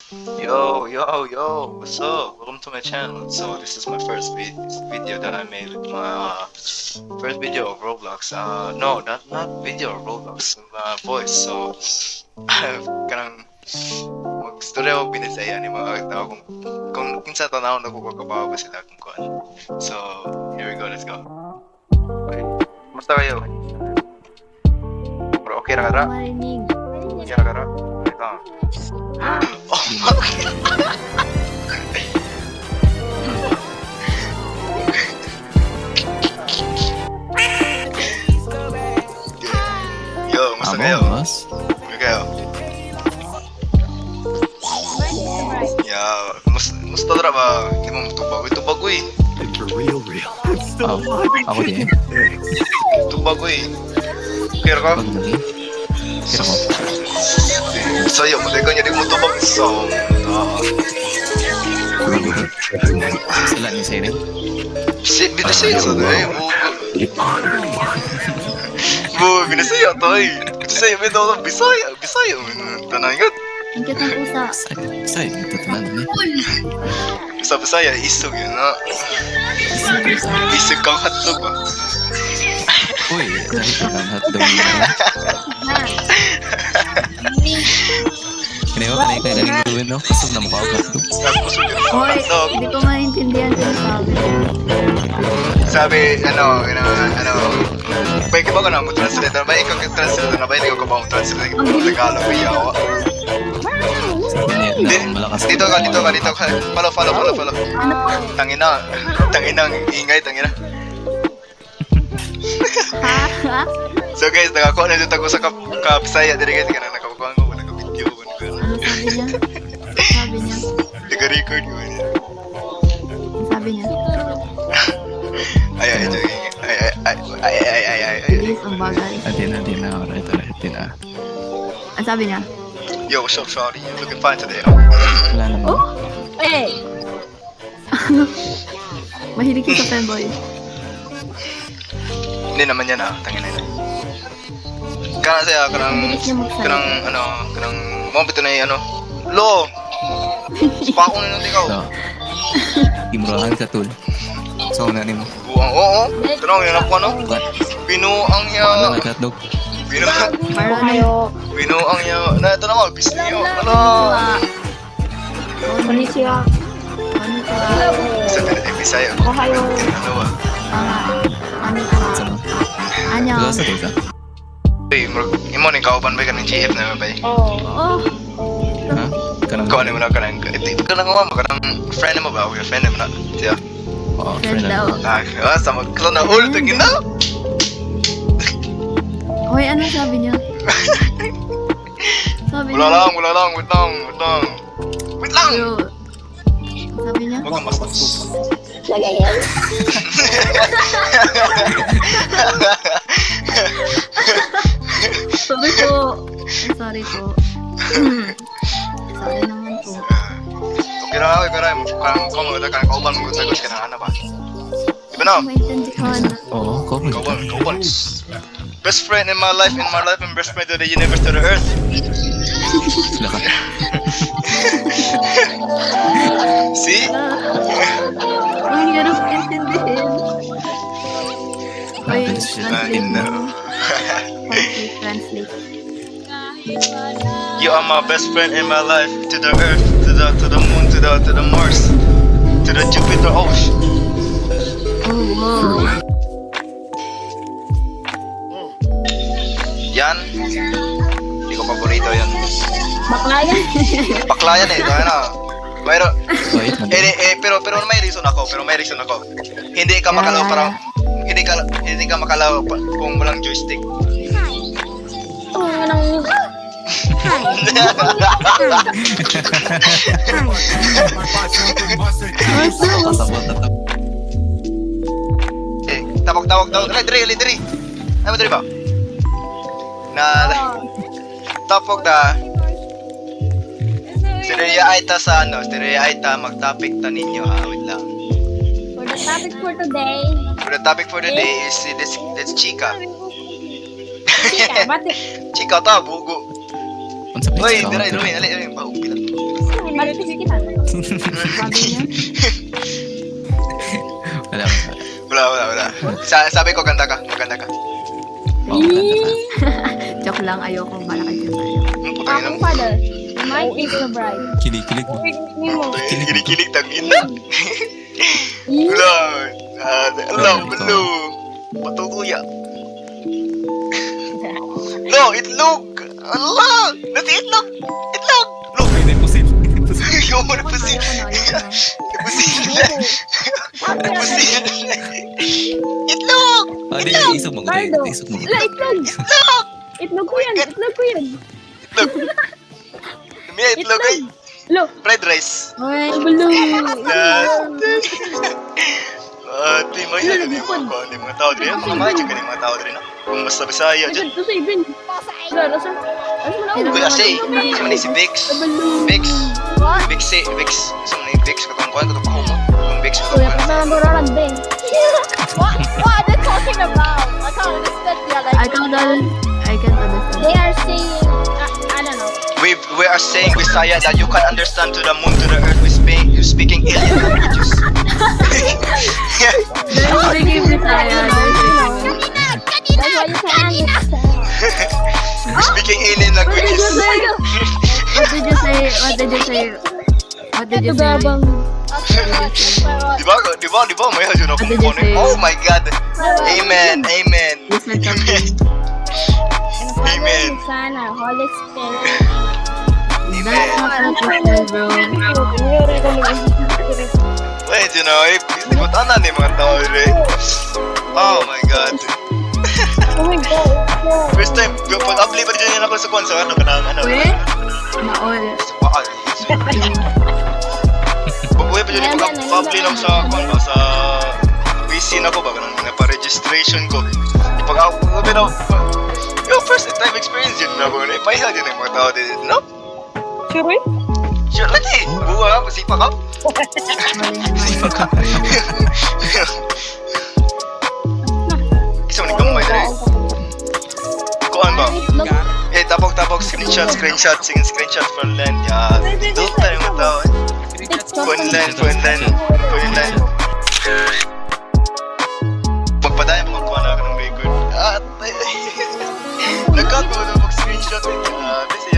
Yo, what's up? Welcome to my channel. So this is my first video that I made with my first video of Roblox. No, not video of Roblox, voice. So kanang magstorya ako binisaya ni mga tao kung kinsa tanaw na ko kakabawa ba sila kung kuan. So here we go, let's go. Okay. Kumusta kayo? Bro, okay ra kara? Marinig. Okay ra kara? Wait lang. Oh my Yo, kumusta kayo? Vamos. Okay kayo? Yeah, kumusta tara ba? Hindi mo tubag uy. For real. Ako din. Tubag uy. Okay ra ka? Pag naging. Kira ko. Sa'yo, matay niya di mo tubag. So, Sila ni Siren. binasaya sa to eh. Binasaya to eh. Binasaya, may daw ng Bisaya. Tanang yun. Ang cute ng pusa. Isa eh. Tatanan na Sa Bisaya, isog yun na. Isog kang hotdog ba? Uy, dahil ka lang hotdog mo. Kinayo ka galing gawin, no? Kusog na mukha ako hotdog. Tapos yun. Hoy, Hotdog. hindi ko maintindihan yung sabi. Sabi, pwede ba ka na mo-translate? Ba ikaw translate na ba? Hindi ko ba mo-translate? Tagalog ko yawa. Malakas. Dito ka. Follow. Tangina, ingay, tangina. Ha? So guys, nakakuha na dito ako sa Bisaya. Dili guys, ka na nakakuha ko, naka-video ko. Ano sabi niya? Naka-record ko. Ano sabi niya? Ay. Bilis ang bagay. Atin na. Alright. Ano sabi niya? Yo, what's up, shawty? You looking fine today? Wala naman. Hey! Mahilig ka sa fanboy. Hindi naman yan tangina na. Kana saya, kanang, moment na yung Lo! Spako na nang ikaw. So, imurahan ka, tol. So, na mo. Buwang, oo. Tanong yun ako, What? Pinuang Ano ya. nga hotdog? Pinuang ya. Na, ito naman, bisniyo. Konnichiwa. Sa Bisaya. Ohayo. Konnichiwa. Sa mo? Annyeong. Wala sa teka. Imo ning kauban ba kanang GF na ba? Oh. Ha? Kanang Kau ni mo na kanang friend mo ba? Okay, friend mo na. Siya. Oo, Friend daw. Sama ka na ulit na. Hoy, ano sabi niya? Sabi Wala niya. lang, wait lang. Yo. Sabi niya? Wag kang bastos. Sorry po. Sorry po. Sorry naman po. Okay ra. Kung kauban mo sa gusto ka na ba? Iba na. Maintindihan. Oo, cover. Kauban. Best friend in my life, and best friend to the universe, to the earth. Sila ka. See? Ang hirap intindihin. Hoy, Bilis siya. translate. You are my best friend in my life, to the earth, to the moon, to the Mars, to the Jupiter ocean. Oh, wow. Yan. Hindi ko paborito yan. Baklayan. Baklayan eh, tayo na. Pero, Wait, pero may reason ako. Hindi ka makalaw parang, hindi ka makalaw kung walang joystick. Pasabot na to. Tawag daw. Dali. Ay, madali ba? Tapos Stereya ay ta mag-topic ta ninyo ha, wait lang. For the topic for today, For the topic for the day is this chika. Chika, bati. Chika ta, bugo. Unsa ba Uy, yung dali, count? paupi lang. Marites kita. Sabi niya. Wala. Wala. Sabi ko, ganda ka. Maganda ka. Joke lang, ayoko malaki dyan sa'yo. Putangin Akong ng... father. Mine is the bride. Kilig mo. Kinikilig tangin na. Wala. Hello. Matutuya. No, itlog. Allah! Nati itlog. Itlog. Look. Ay, impossible. Yung mo na pusin. Ayoko na. Pusin. Itlog. Ah, di, isog mo. Bardo. Isog mo. Wala, itlog. Itlog ko yan. Itlog ko yan. Itlog. Lumiya itlog ay. Lo. Fried rice. Uy, Blue. Di mo yan. Di mga tao din. Mga magic ka mga tao din. Kung mas Bisaya dyan. Ito sa ibin. Ano sa? Ano mo na? Kuya say, sa man si Vix. Vix. Vix. Sa man ni Vix. Katong kuhan, katong pahumot. Kung Vix, katong Kuya, kuhan. pa na murarag din. What are they talking about? I can't understand. I can't understand. They are saying, I don't know. We are saying Bisaya that you can understand to the moon, to the earth. You're speaking alien languages. They're speaking Bisaya. That's why you can understand. You're speaking alien What did you languages. say? What did you say? What did you say? Gabang. Di ba? May hadyo na What akong did you kunin. say? Oh my God. Amen. You said something. Amen. Son, our Holy Spirit. That's not what you said, bro. Wait, di ko tanan ni mga tao rin. Oh my God. Oh my God. First time, pag-apply pa rin ako sa kwansa, ano ka na, Uy, maol. Uy, pa dyan pag-apply lang sa kwansa, sa WC na ko ba, kanang napa-registration ko. Yung first time experience yun na ko, ipahiha din yung mga tao din, no? Sure? Sure lang eh, buha, pasipa ka. Isa mo ni gamay rin. Kuhan ba? Eh, tapok, screenshot for land. Yeah, doon tayo mga tao eh. Phone line. Pagpadaya mo magkuha na ako ng record. Nagkakawa na mag-screenshot eh. Kasi